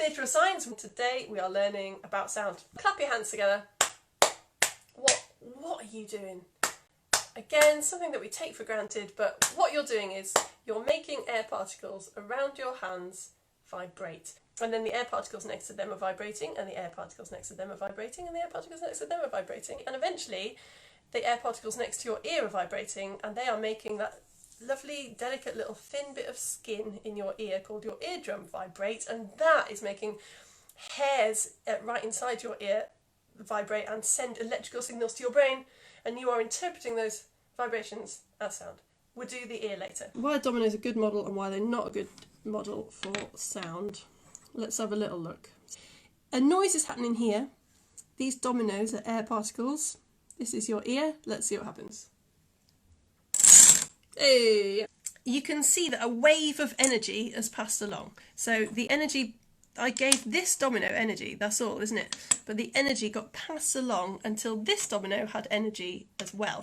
Natural Science, and today we are learning about sound. Clap your hands together. What are you doing? Again, something that we take for granted, but what you're doing is you're making air particles around your hands vibrate. And then the air particles next to them are vibrating, and the air particles next to them are vibrating, and the air particles next to them are vibrating. And eventually, the air particles next to your ear are vibrating, and they are making that lovely, delicate little thin bit of skin in your ear called your eardrum vibrate, and that is making hairs right inside your ear vibrate and send electrical signals to your brain, and you are interpreting those vibrations as sound. We'll do the ear later. Why are dominoes a good model and why they're not a good model for sound? Let's have a little look. A noise is happening here. These dominoes are air particles. This is your ear. Let's see what happens. Hey! You can see that a wave of energy has passed along. So the energy, I gave this domino energy, that's all, isn't it? But the energy got passed along until this domino had energy as well.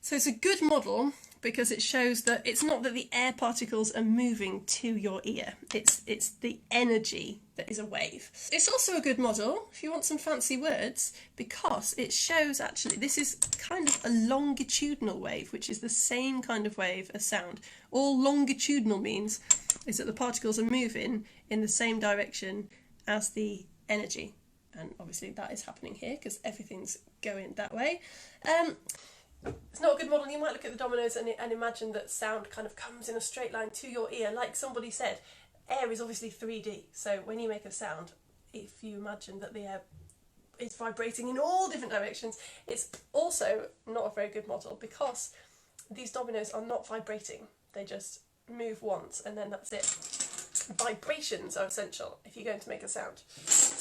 So it's a good model because it shows that it's not that the air particles are moving to your ear. It's the energy that is a wave. It's also a good model, if you want some fancy words, because it shows actually this is kind of a longitudinal wave, which is the same kind of wave as sound. All longitudinal means is that the particles are moving in the same direction as the energy. And obviously that is happening here because everything's going that way. It's not a good model. You might look at the dominoes and imagine that sound kind of comes in a straight line to your ear. Like somebody said, air is obviously 3D. So when you make a sound, if you imagine that the air is vibrating in all different directions, it's also not a very good model because these dominoes are not vibrating. They just move once and then that's it. Vibrations are essential if you're going to make a sound.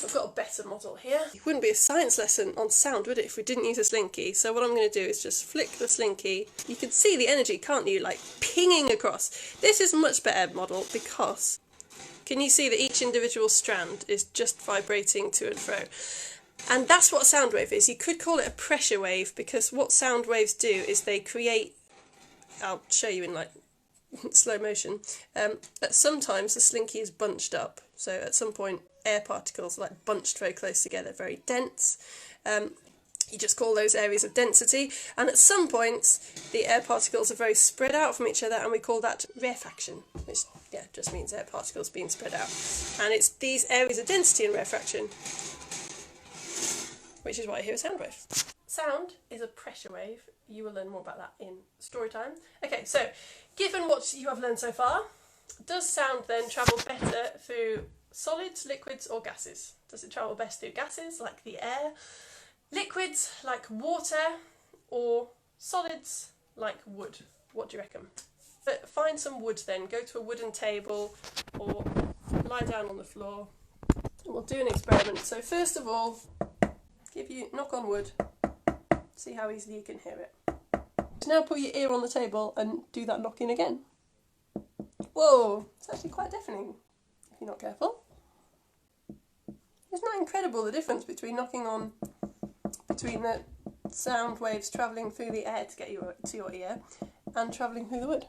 I've got a better model here. It wouldn't be a science lesson on sound, would it, if we didn't use a slinky? So what I'm going to do is just flick the slinky. You can see the energy, can't you? Like pinging across. This is a much better model because can you see that each individual strand is just vibrating to and fro? And that's what a sound wave is. You could call it a pressure wave because what sound waves do is they create, I'll show you in like slow motion, that sometimes the slinky is bunched up. So at some point air particles are like bunched very close together, very dense. You just call those areas of density. And at some points the air particles are very spread out from each other and we call that rarefaction, which just means air particles being spread out. And it's these areas of density and rarefaction which is why I hear a sound wave. Sound is a pressure wave. You will learn more about that in story time. Okay, so given what you have learned so far, does sound then travel better through solids, liquids or gases? Does it travel best through gases like the air, liquids like water, or solids like wood? What do you reckon? But find some wood then, go to a wooden table or lie down on the floor and we'll do an experiment. So first of all, knock on wood, see how easily you can hear it. Now put your ear on the table and do that knocking again. Whoa, it's actually quite deafening if you're not careful. Isn't that incredible, the difference between between the sound waves travelling through the air to get you to your ear and travelling through the wood?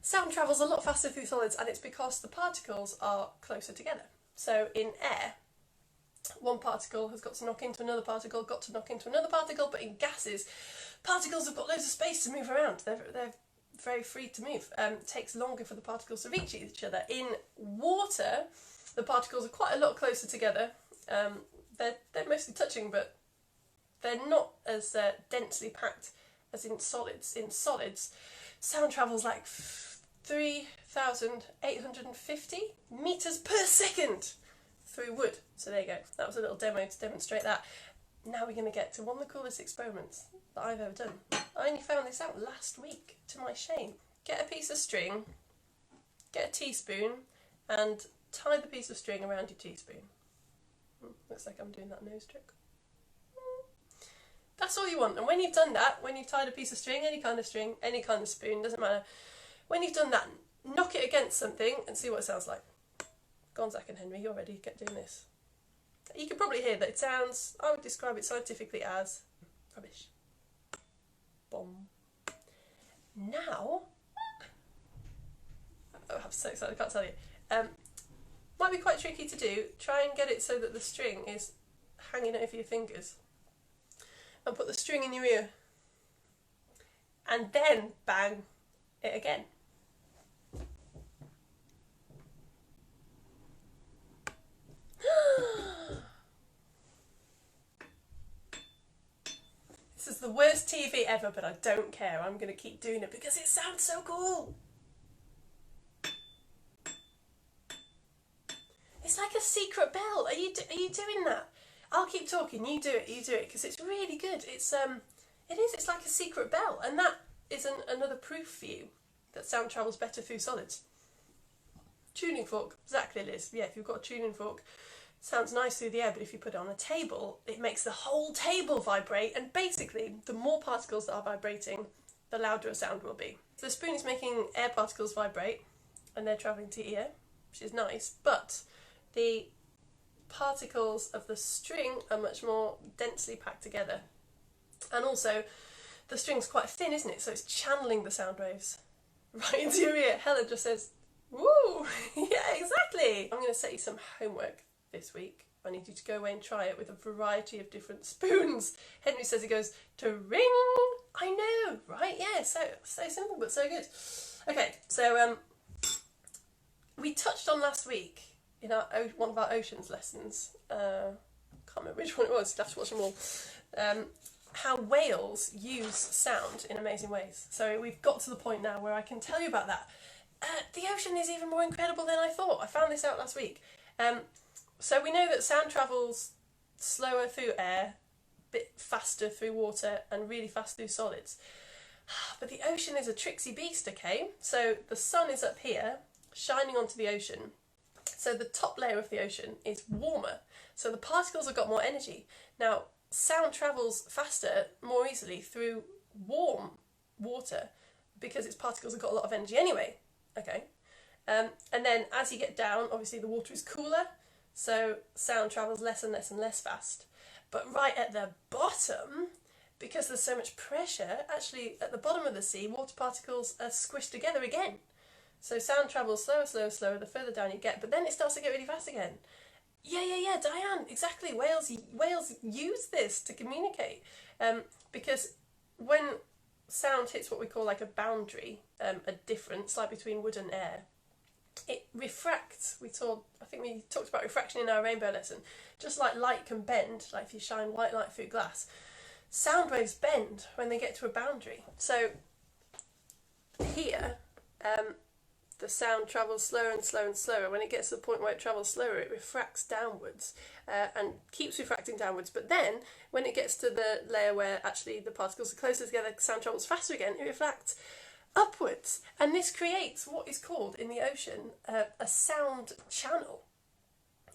Sound travels a lot faster through solids and it's because the particles are closer together. So in air, one particle has got to knock into another particle, got to knock into another particle, but in gases, particles have got loads of space to move around. They're very free to move. It takes longer for the particles to reach each other. In water, the particles are quite a lot closer together. They're mostly touching, but they're not as densely packed as in solids. In solids, sound travels like 3,850 metres per second through wood. So there you go. That was a little demo to demonstrate that. Now we're going to get to one of the coolest experiments that I've ever done. I only found this out last week, to my shame. Get a piece of string, get a teaspoon, and tie the piece of string around your teaspoon. Looks like I'm doing that nose trick. That's all you want. And when you've done that, when you've tied a piece of string, any kind of spoon, doesn't matter. When you've done that, knock it against something and see what it sounds like. Go on, Zach and Henry, you're ready, get doing this. You can probably hear that it sounds, I would describe it scientifically as rubbish. Bomb. Now, oh, I'm so excited, I can't tell you. might be quite tricky to do. Try and get it so that the string is hanging over your fingers. And put the string in your ear. And then bang it again. This is the worst TV ever, but I don't care. I'm going to keep doing it because it sounds so cool. It's like a secret bell. Are you doing that? I'll keep talking. You do it, because it's really good. It's like a secret bell, and that is another proof for you that sound travels better through solids. Tuning fork, exactly, Liz. Yeah, if you've got a tuning fork, it sounds nice through the air, but if you put it on a table, it makes the whole table vibrate, and basically, the more particles that are vibrating, the louder a sound will be. So the spoon is making air particles vibrate, and they're travelling to ear, which is nice, but the particles of the string are much more densely packed together. And also, the string's quite thin, isn't it? So it's channeling the sound waves right into your ear. Helen just says, woo! Yeah, exactly! I'm going to set you some homework this week. I need you to go away and try it with a variety of different spoons. Henry says he goes to ring. I know, right? Yeah, so simple but so good. Okay, so we touched on last week in one of our oceans lessons, can't remember which one it was, you'll have to watch them all, how whales use sound in amazing ways. So we've got to the point now where I can tell you about that. The ocean is even more incredible than I thought. I found this out last week. So we know that sound travels slower through air, a bit faster through water, and really fast through solids. But the ocean is a tricksy beast, okay? So the sun is up here, shining onto the ocean. So the top layer of the ocean is warmer, so the particles have got more energy. Now, sound travels faster, more easily through warm water because its particles have got a lot of energy anyway. Okay, and then as you get down, obviously the water is cooler, so sound travels less and less and less fast. But right at the bottom, because there's so much pressure, actually at the bottom of the sea, water particles are squished together again. So sound travels slower, slower, slower the further down you get, but then it starts to get really fast again. Yeah, Diane, exactly. Whales use this to communicate, because when sound hits what we call like a boundary, a difference like between wood and air, it refracts. I think we talked about refraction in our rainbow lesson. Just like light can bend, like if you shine white light through glass, sound waves bend when they get to a boundary. So here, the sound travels slower and slower and slower. When it gets to the point where it travels slower, it refracts downwards and keeps refracting downwards. But then, when it gets to the layer where actually the particles are closer together, sound travels faster again, it refracts upwards. And this creates what is called, in the ocean, a sound channel.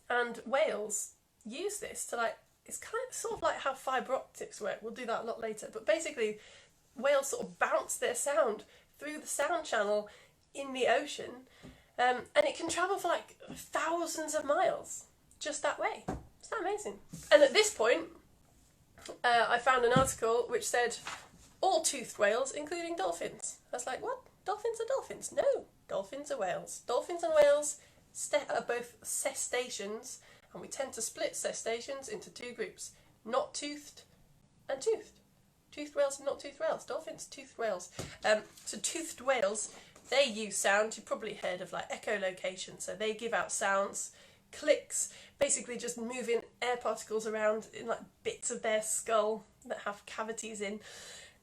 And whales use this to, like, it's kind of sort of like how fibre optics work. We'll do that a lot later. But basically, whales sort of bounce their sound through the sound channel in the ocean, and it can travel for like thousands of miles just that way. Isn't that amazing? And at this point, I found an article which said all toothed whales, including dolphins. I was like, what? Dolphins are dolphins? No, dolphins are whales. Dolphins and whales are both cetaceans, and we tend to split cetaceans into two groups: not toothed and toothed. Toothed whales and not toothed whales. Dolphins, toothed whales. So toothed whales, they use sound. You've probably heard of like echolocation. So they give out sounds, clicks, basically just moving air particles around in like bits of their skull that have cavities in.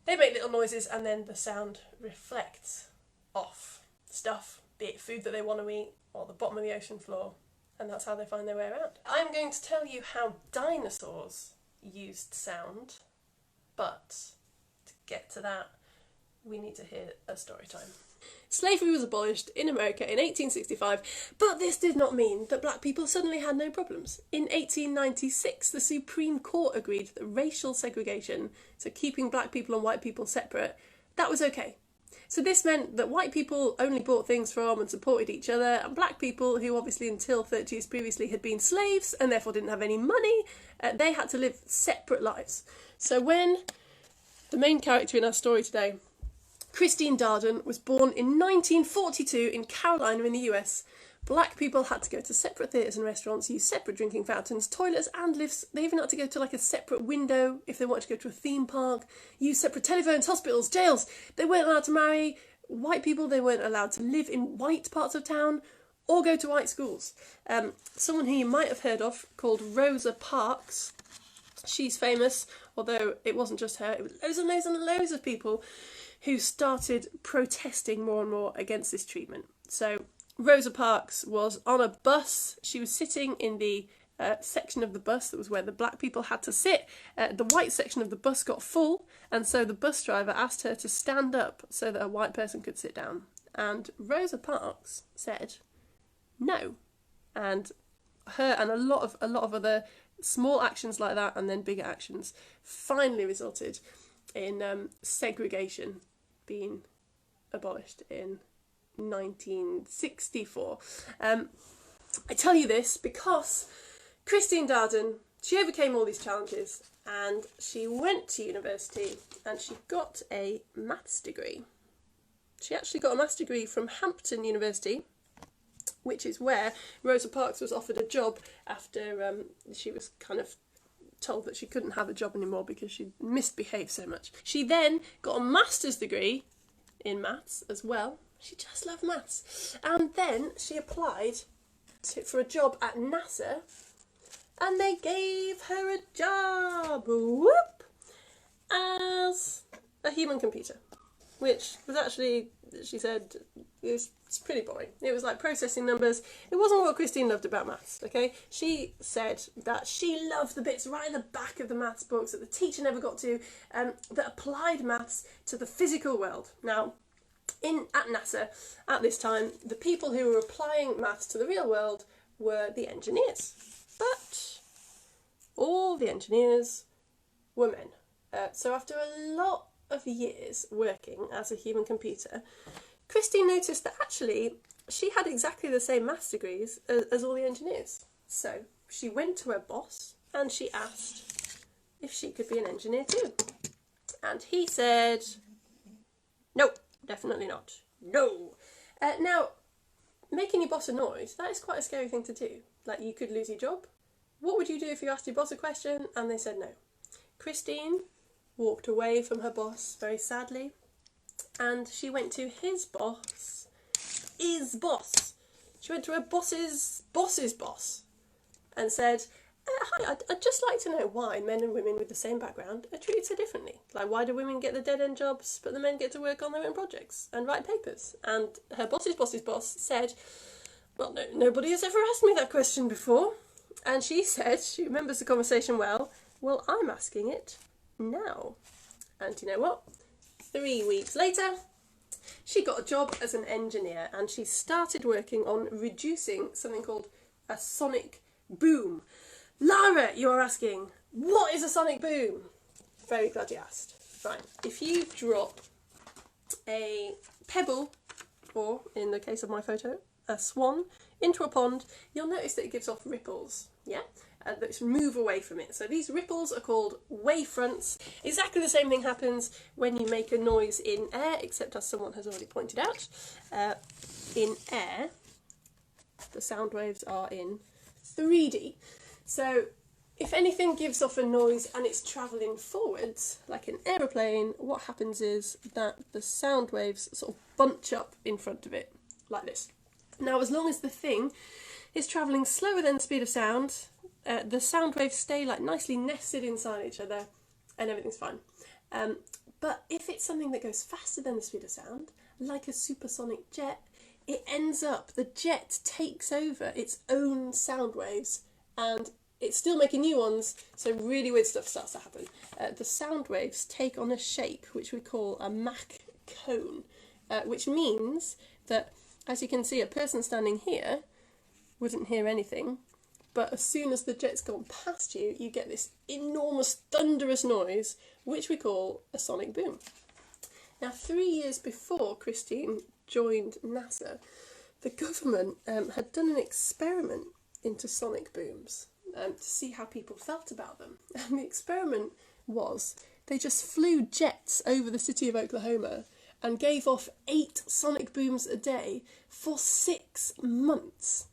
They make little noises and then the sound reflects off stuff, be it food that they want to eat or the bottom of the ocean floor. And that's how they find their way around. I'm going to tell you how dinosaurs used sound, but to get to that, we need to hear a story time. Slavery was abolished in America in 1865, but this did not mean that black people suddenly had no problems. In 1896, the Supreme Court agreed that racial segregation, so keeping black people and white people separate, that was okay. So this meant that white people only bought things from and supported each other, and black people, who obviously until 30 years previously had been slaves and therefore didn't have any money, they had to live separate lives. So when the main character in our story today, Christine Darden, was born in 1942 in Carolina in the US, Black people had to go to separate theatres and restaurants, use separate drinking fountains, toilets and lifts. They even had to go to like a separate window if they wanted to go to a theme park, use separate telephones, hospitals, jails. They weren't allowed to marry white people, they weren't allowed to live in white parts of town or go to white schools. Someone who you might have heard of called Rosa Parks, she's famous, although it wasn't just her, it was loads and loads and loads of people who started protesting more and more against this treatment. So Rosa Parks was on a bus. She was sitting in the section of the bus that was where the black people had to sit. The white section of the bus got full, and so the bus driver asked her to stand up so that a white person could sit down. And Rosa Parks said no. And her and a lot of other small actions like that, and then bigger actions, finally resulted in segregation being abolished in 1964. I tell you this because Christine Darden, she overcame all these challenges and she went to university and she got a maths degree. She actually got a maths degree from Hampton University, which is where Rosa Parks was offered a job after she was kind of told that she couldn't have a job anymore because she'd misbehaved so much. She then got a master's degree in maths as well. She just loved maths. And then she applied for a job at NASA and they gave her a job, whoop, as a human computer, which was actually, she said, it's pretty boring. It was like processing numbers. It wasn't what Christine loved about maths, okay? She said that she loved the bits right in the back of the maths books that the teacher never got to, that applied maths to the physical world. Now, at NASA, at this time, the people who were applying maths to the real world were the engineers. But all the engineers were men. So after a lot of years working as a human computer, Christine noticed that actually she had exactly the same maths degrees as all the engineers. So she went to her boss and she asked if she could be an engineer too. And he said, no, definitely not. No. Now, making your boss a noise, that is quite a scary thing to do. Like, you could lose your job. What would you do if you asked your boss a question and they said no? Christine walked away from her boss very sadly, and she went to his boss, boss. She went to her boss's boss and said, hi, I'd just like to know why men and women with the same background are treated so differently. Like, why do women get the dead-end jobs, but the men get to work on their own projects and write papers? And her boss's boss said, well, no, nobody has ever asked me that question before. And she said, she remembers the conversation well, I'm asking it now. And you know what? 3 weeks later, she got a job as an engineer and she started working on reducing something called a sonic boom. Lara, you're asking, what is a sonic boom? Very glad you asked. Right, if you drop a pebble, or in the case of my photo, a swan, into a pond, you'll notice that it gives off ripples, yeah? And that move away from it. So these ripples are called wave fronts. Exactly the same thing happens when you make a noise in air, except as someone has already pointed out, in air, the sound waves are in 3D. So if anything gives off a noise and it's travelling forwards, like an aeroplane, what happens is that the sound waves sort of bunch up in front of it, like this. Now, as long as the thing is travelling slower than the speed of sound, the sound waves stay like nicely nested inside each other and everything's fine. But if it's something that goes faster than the speed of sound, like a supersonic jet, it ends up, the jet takes over its own sound waves and it's still making new ones, so really weird stuff starts to happen. The sound waves take on a shape which we call a Mach cone, which means that, as you can see, a person standing here wouldn't hear anything, but as soon as the jet's gone past you, you get this enormous thunderous noise, which we call a sonic boom. Now, 3 years before Christine joined NASA, the government had done an experiment into sonic booms to see how people felt about them. And the experiment was, they just flew jets over the city of Oklahoma and gave off 8 sonic booms a day for 6 months.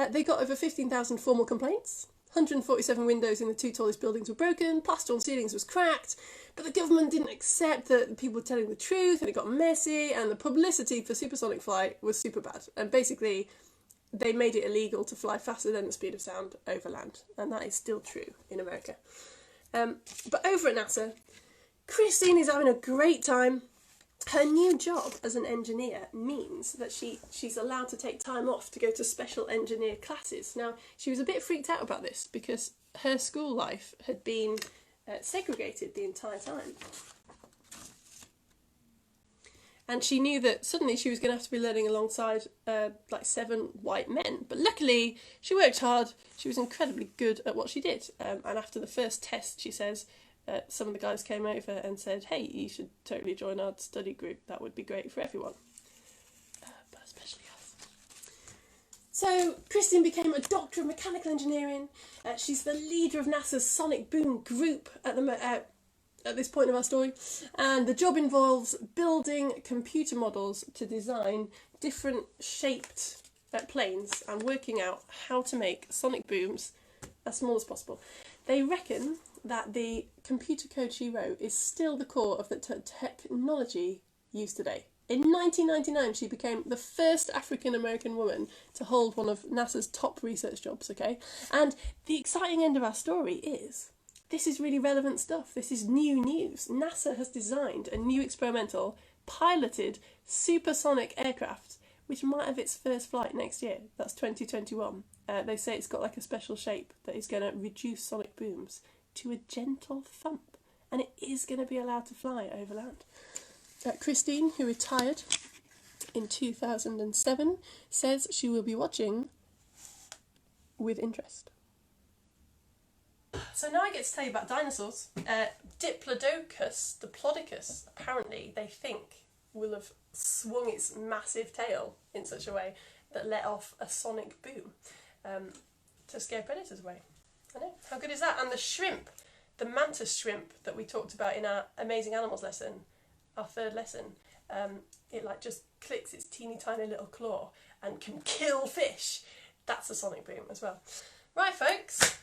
They got over 15,000 formal complaints. 147 windows in the 2 tallest buildings were broken, plaster on ceilings was cracked, but the government didn't accept that people were telling the truth, and it got messy, and the publicity for supersonic flight was super bad. And basically, they made it illegal to fly faster than the speed of sound over land, and that is still true in America. But over at NASA, Christine is having a great time. Her new job as an engineer means that she's allowed to take time off to go to special engineer classes. Now, she was a bit freaked out about this because her school life had been segregated the entire time. And she knew that suddenly she was going to have to be learning alongside like 7 white men. But luckily, she worked hard. She was incredibly good at what she did. And after the first test, she says, some of the guys came over and said, hey, you should totally join our study group. That would be great for everyone. But especially us. So Christine became a doctor of mechanical engineering. She's the leader of NASA's Sonic Boom group at this point of our story. And the job involves building computer models to design different shaped planes and working out how to make sonic booms as small as possible. They reckon that the computer code she wrote is still the core of the technology used today. In 1999, she became the first African-American woman to hold one of NASA's top research jobs, okay? And the exciting end of our story is, this is really relevant stuff. This is new news. NASA has designed a new experimental, piloted, supersonic aircraft, which might have its first flight next year. That's 2021. They say it's got like a special shape that is going to reduce sonic booms to a gentle thump, and it is going to be allowed to fly over land. Christine, who retired in 2007, says she will be watching with interest. So now I get to tell you about dinosaurs. Diplodocus, apparently they think will have swung its massive tail in such a way that let off a sonic boom to scare predators away. I know, how good is that? And the shrimp, the mantis shrimp that we talked about in our Amazing Animals lesson, our 3rd lesson, it like just clicks its teeny tiny little claw and can kill fish. That's a sonic boom as well. Right folks,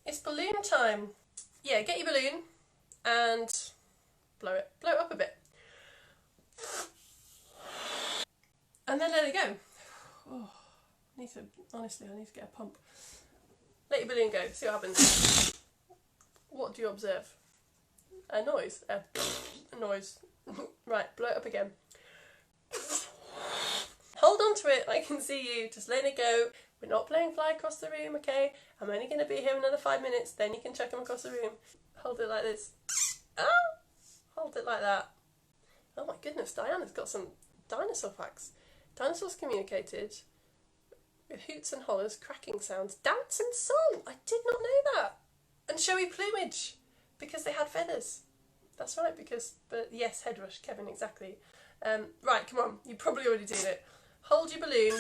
it's balloon time. Yeah, get your balloon and blow it up a bit. And then let it go. Oh, I need to get a pump. Let your balloon go, see what happens. What do you observe? A noise. A noise. Right, blow it up again. Hold on to it, I can see you, just letting it go. We're not playing fly across the room, okay? I'm only going to be here another 5 minutes, then you can chuck them across the room. Hold it like this. Ah! Hold it like that. Oh my goodness, Diana's got some dinosaur facts. Dinosaurs communicated with hoots and hollers, cracking sounds, dance and song. I did not know that. And showy plumage, because they had feathers. That's right, but yes, head rush, Kevin, exactly. Right, come on, you probably already did it. Hold your balloon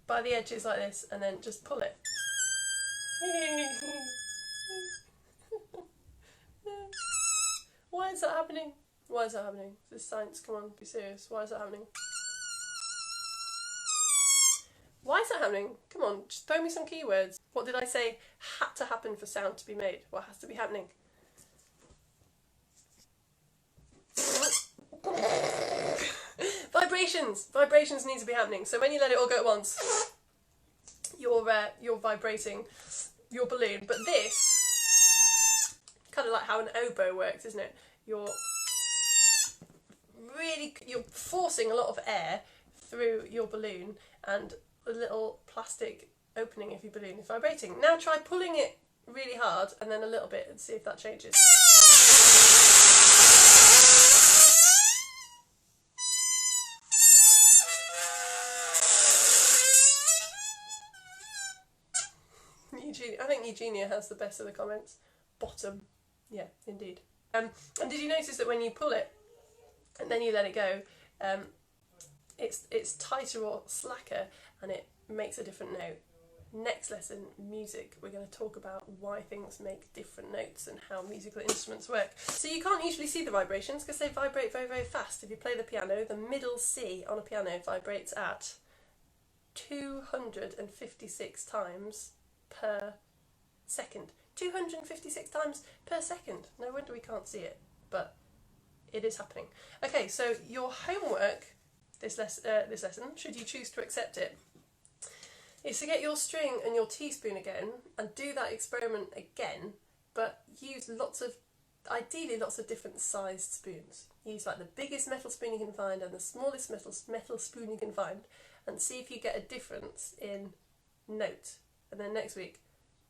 by the edges like this, and then just pull it. Why is that happening? Why is that happening? This is science, come on, be serious. Why is that happening? Why is that happening? Come on, just throw me some keywords. What did I say had to happen for sound to be made? What has to be happening? Vibrations! Vibrations need to be happening. So when you let it all go at once, you're vibrating your balloon. But this, kind of like how an oboe works, isn't it? You're forcing a lot of air through your balloon, and the little plastic opening of your balloon is vibrating. Now try pulling it really hard and then a little bit and see if that changes. I think Eugenia has the best of the comments. Bottom. Yeah, indeed. And did you notice that when you pull it and then you let it go, it's tighter or slacker, and it makes a different note. next lesson, music, we're going to talk about why things make different notes and how musical instruments work. So you can't usually see the vibrations because they vibrate very, very fast. If you play the piano, the middle C on a piano vibrates at 256 times per second. 256 times per second. No wonder we can't see it, but it is happening. Okay, so your homework this lesson, should you choose to accept it, is to get your string and your teaspoon again and do that experiment again, but use ideally lots of different sized spoons. Use like the biggest metal spoon you can find and the smallest metal spoon you can find, and see if you get a difference in note. And then next week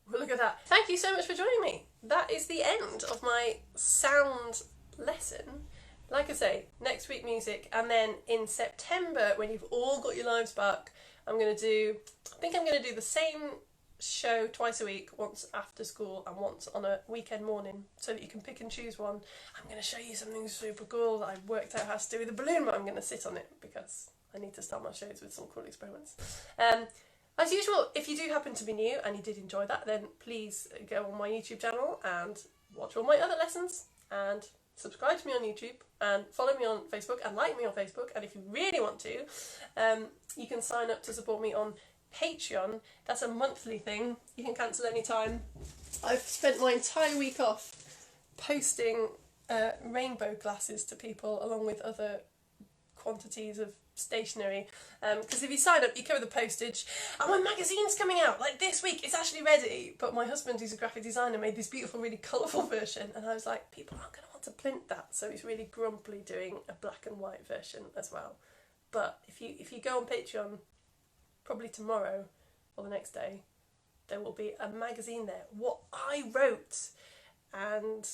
we'll look at that. Thank you so much for joining me. That is the end of my sound lesson. Like I say, next week music, and then in September, when you've all got your lives back, I think I'm going to do the same show twice a week, once after school and once on a weekend morning, so that you can pick and choose one. I'm going to show you something super cool that I've worked out how to do with a balloon, but I'm going to sit on it because I need to start my shows with some cool experiments. As usual, if you do happen to be new and you did enjoy that, then please go on my YouTube channel and watch all my other lessons, and subscribe to me on YouTube, and follow me on Facebook, and like me on Facebook. And if you really want to, you can sign up to support me on Patreon. That's a monthly thing. You can cancel any time. I've spent my entire week off posting rainbow glasses to people, along with other quantities of stationery, because if you sign up you cover the postage, and my magazine's coming out like this week. It's actually ready, but my husband, who's a graphic designer, made this beautiful, really colourful version, and I was like, people aren't going to want to print that, so he's really grumpily doing a black and white version as well. But if you go on Patreon, probably tomorrow or the next day, there will be a magazine there, what I wrote, and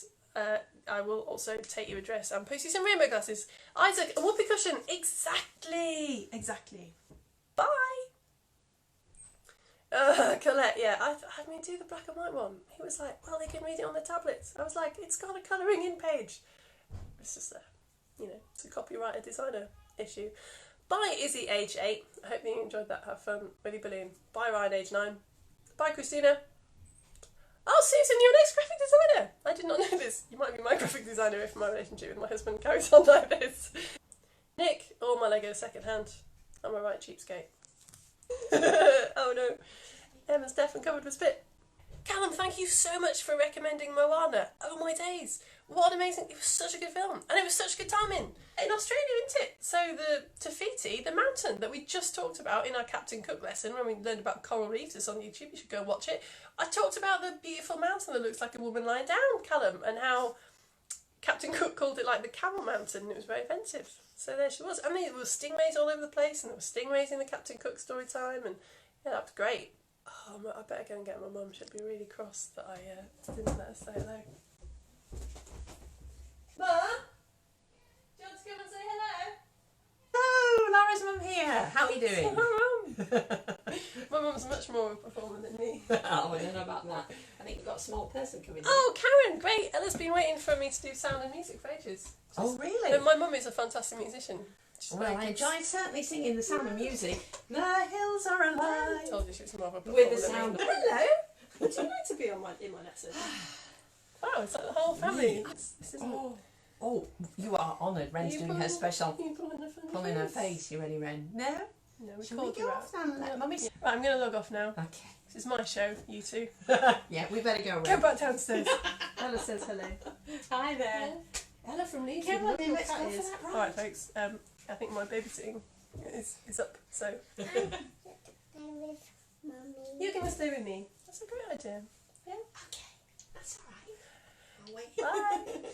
I will also take your address and post you some rainbow glasses. Isaac, a whoopee cushion. Exactly. Bye. Colette, yeah, I mean, do the black and white one. He was like, well, they can read it on their tablets. I was like, it's got a colouring in page. It's just it's a copyrighted designer issue. Bye, Izzy, age 8. I hope you enjoyed that. Have fun with your balloon. Bye, Ryan, age 9. Bye, Christina. Oh, Susan, you're an ex-graphic designer. I did not know this. You might be my graphic designer if my relationship with my husband carries on like this. Nick, all my Legos second-hand. I'm a right cheapskate. Oh no. Emma's deaf and covered with spit. Callum, thank you so much for recommending Moana. Oh my days. What an amazing... It was such a good film. And it was such good timing. In Australia, isn't it? So the Te Fiti, the mountain that we just talked about in our Captain Cook lesson, when we learned about coral reefs, it's on YouTube, you should go watch it. I talked about the beautiful mountain that looks like a woman lying down, Callum, and how Captain Cook called it like the Camel Mountain, and it was very offensive. So there she was. I mean, there were stingrays all over the place, and there were stingrays in the Captain Cook story time, and yeah, that was great. Oh, I better go and get my mum. She'll be really cross that I didn't let her say hello. Mum? Do you want to come and say hello? Oh, Laura's mum here. How are you doing? My mum's much more of a performer than me. Oh, I don't know about that. I think we've got a small person coming in. Oh, Karen, great. Ella's been waiting for me to do sound and music for ages. Oh, really? But my mum is a fantastic musician. Well, I enjoyed certainly singing the sound of music. The hills are alive. I told you she was more of a performer With the than sound. me. Hello. Would you like to be on in my lesson? Wow, it's like the whole family. This isn't... Oh, you are honoured. Ren's doing her special. You pulling a funny Pulling her face. You ready, Ren? No? No, we Shall called we you go out. off and let Mummy... Right, I'm going to log off now. Okay. This is my show, you two. Yeah, we better go, Go Ren. back downstairs. Ella says hello. Hi there. Ella from Leeds. Come on then, Look let's what go that for is. that ride. Alright, folks. I think my babysitting is up, so... Stay with Mummy. You're going to stay with me. That's a great idea. Yeah? Okay, that's all right. I'll wait. Bye.